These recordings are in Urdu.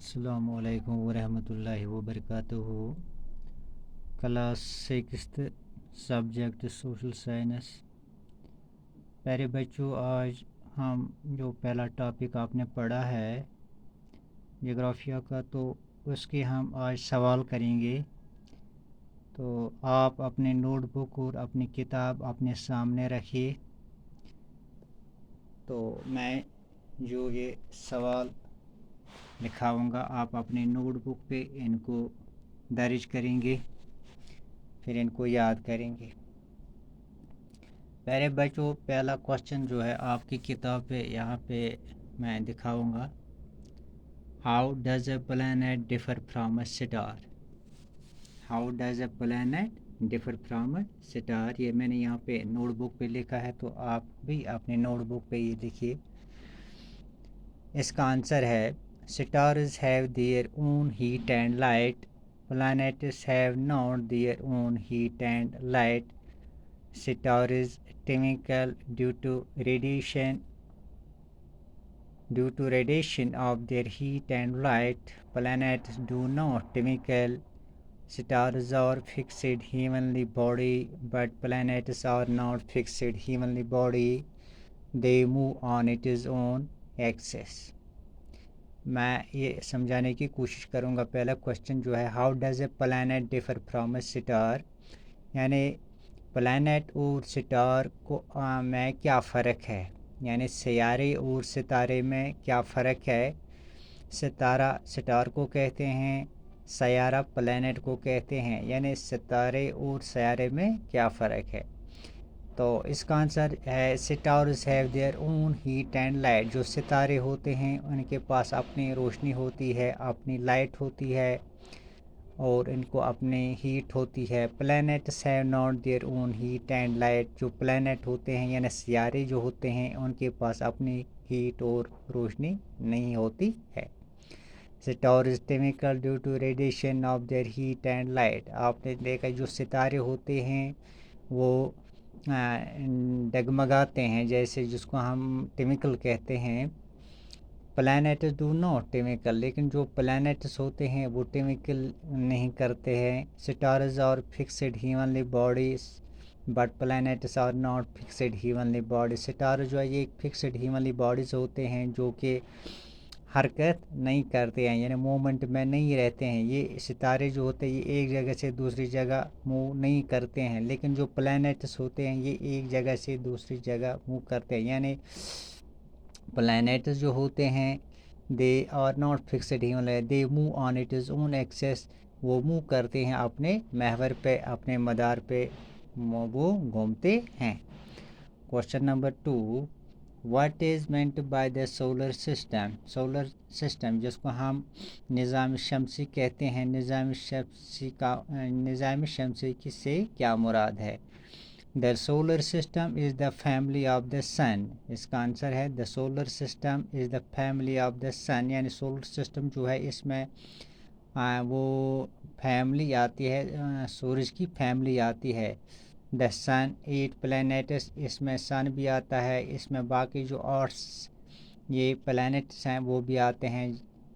السلام علیکم ورحمۃ اللہ وبرکاتہ. Class sixth subject social science. پیارے بچوں، آج ہم جو پہلا ٹاپک آپ نے پڑھا ہے جغرافیہ کا، تو اس کے ہم آج سوال کریں گے. تو آپ اپنے نوٹ بک اور اپنی کتاب اپنے سامنے رکھیے. تو میں جو یہ سوال لکھاؤں گا آپ اپنے نوٹ بک پہ ان کو درج کریں گے، پھر ان کو یاد کریں گے. پیارے بچوں، پہلا کوشچن جو ہے آپ کی کتاب پہ یہاں پہ میں دکھاؤں گا. How does a planet differ from a star? How does a planet differ from a star? یہ میں نے یہاں پہ نوٹ بک پہ لکھا ہے، تو آپ بھی اپنے نوٹ بک پہ یہ لکھیے. اس کا آنسر ہے Stars have their own heat and light. Planets have not their own heat and light. Stars twinkle due to radiation of their heat and light. Planets do not twinkle. Stars are fixed heavenly body, but planets are not fixed heavenly body. They move on its own axis. میں یہ سمجھانے کی کوشش کروں گا. پہلا کوشچن جو ہے how does a planet differ from a star, یعنی پلانٹ اور اسٹار کو میں کیا فرق ہے، یعنی سیارے اور ستارے میں کیا فرق ہے. ستارہ اسٹار کو کہتے ہیں، سیارہ پلانٹ کو کہتے ہیں، یعنی ستارے اور سیارے میں کیا فرق ہے. تو اس کا آنسر ہے Stars have their own heat and light. جو ستارے ہوتے ہیں ان کے پاس اپنی روشنی ہوتی ہے، اپنی لائٹ ہوتی ہے، اور ان کو اپنی ہیٹ ہوتی ہے. Planets have not their own heat and light. جو پلانٹ ہوتے ہیں یعنی سیارے جو ہوتے ہیں ان کے پاس اپنی ہیٹ اور روشنی نہیں ہوتی ہے. Stars twinkle due to radiation of their heat and light. آپ نے دیکھا جو ستارے ہوتے ہیں وہ ڈگمگاتے ہیں، جیسے جس کو ہم ٹوینکل کہتے ہیں. پلانٹس ڈو ناٹ ٹوینکل، لیکن جو پلانٹس ہوتے ہیں وہ ٹوینکل نہیں کرتے ہیں. Stars are fixed heavenly bodies but planets are not fixed heavenly bodies. Star جو ہے یہ ایک فکسڈ ہیونلی باڈیز ہوتے ہیں جو کہ حرکت نہیں کرتے ہیں، یعنی مومنٹ میں نہیں رہتے ہیں. یہ ستارے جو ہوتے ہیں یہ ایک جگہ سے دوسری جگہ موو نہیں کرتے ہیں، لیکن جو پلانٹس ہوتے ہیں یہ ایک جگہ سے دوسری جگہ موو کرتے ہیں. یعنی پلانٹس جو ہوتے ہیں they are not fixed heavenly, they move on its own axis. وہ موو کرتے ہیں اپنے محور پہ، اپنے مدار پہ وہ گھومتے ہیں. Question number 2، what is meant by the solar system? Solar system جس کو ہم نظام شمسی کہتے ہیں، نظام شمسی سے کیا مراد ہے؟ The solar system is the family of the sun. اس کا آنسر ہے the solar system is the family of the sun, یعنی سولر سسٹم جو ہے اس میں وہ فیملی آتی ہے، سورج کی فیملی آتی ہے. دا سن 8 پلانٹس، اس میں سن بھی آتا ہے، اس میں باقی جو 8 یہ پلانٹس ہیں وہ بھی آتے ہیں،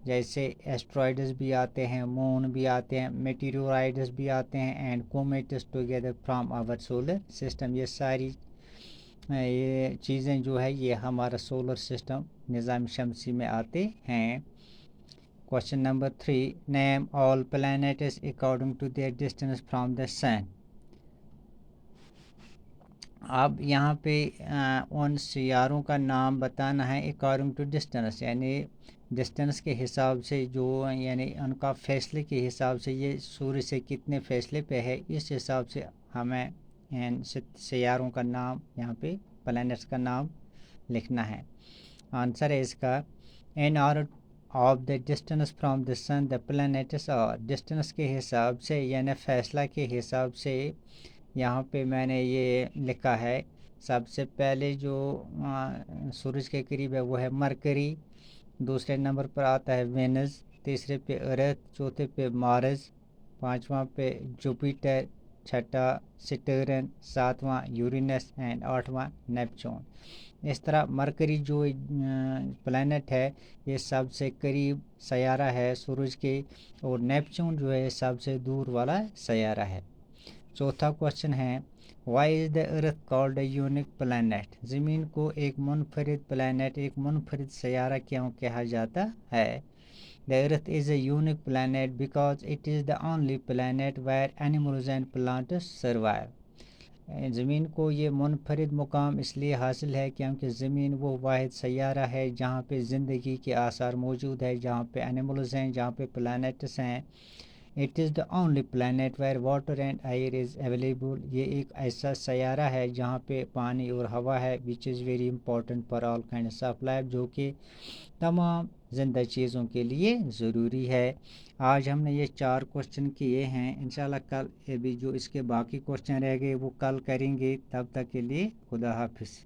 جیسے ایسٹرائڈز بھی آتے ہیں، مون بھی آتے ہیں، میٹیورائڈز بھی آتے ہیں، and comets together from our solar system. یہ ساری یہ چیزیں جو ہے یہ ہمارا سولر سسٹم نظام شمسی میں آتے ہیں. Question number 3، name all planets according to their distance from the sun. اب یہاں پہ ان سیاروں کا نام بتانا ہے اکارڈنگ ٹو ڈسٹینس، یعنی ڈسٹینس کے حساب سے، جو یعنی ان کا فاصلے کے حساب سے یہ سورج سے کتنے فاصلے پہ ہے، اس حساب سے ہمیں ان سیاروں کا نام یہاں پہ پلانٹس کا نام لکھنا ہے. آنسر ہے اس کا in order of the distance from the sun the planets are. Distance کے حساب سے یعنی فاصلہ کے حساب سے یہاں پہ میں نے یہ لکھا ہے. سب سے پہلے جو سورج کے قریب ہے وہ ہے مرکری، دوسرے نمبر پر آتا ہے وینس، تیسرے پہ ارتھ، چوتھے پہ مارس، پانچواں پہ جوپیٹر، چھٹا سٹرن، ساتواں یورینس اینڈ آٹھواں نیپچون۔ اس طرح مرکری جو پلانٹ ہے یہ سب سے قریب سیارہ ہے سورج کے، اور نیپچون جو ہے سب سے دور والا سیارہ ہے۔ چوتھا کوشچن ہے why is the earth called a unique planet? زمین کو ایک منفرد پلانٹ، ایک منفرد سیارہ کیوں کہا جاتا ہے؟ The earth is a unique planet because it is the only planet where animals and plants survive. زمین کو یہ منفرد مقام اس لیے حاصل ہے کیونکہ زمین وہ واحد سیارہ ہے جہاں پہ زندگی کے آثار موجود ہے، جہاں پہ اینیملز ہیں، جہاں پہ پلانٹس ہیں۔ It is the only planet where water and air is available. یہ ایک ایسا سیارہ ہے جہاں پہ پانی اور ہوا ہے which is very important for all kinds of life، جو کہ تمام زندہ چیزوں کے لیے ضروری ہے۔ آج ہم نے یہ 4 کوشچن کیے ہیں، انشاءاللہ کل بھی جو اس کے باقی کوشچن رہ گئے وہ کل کریں گے۔ تب تک کے لیے خدا حافظ۔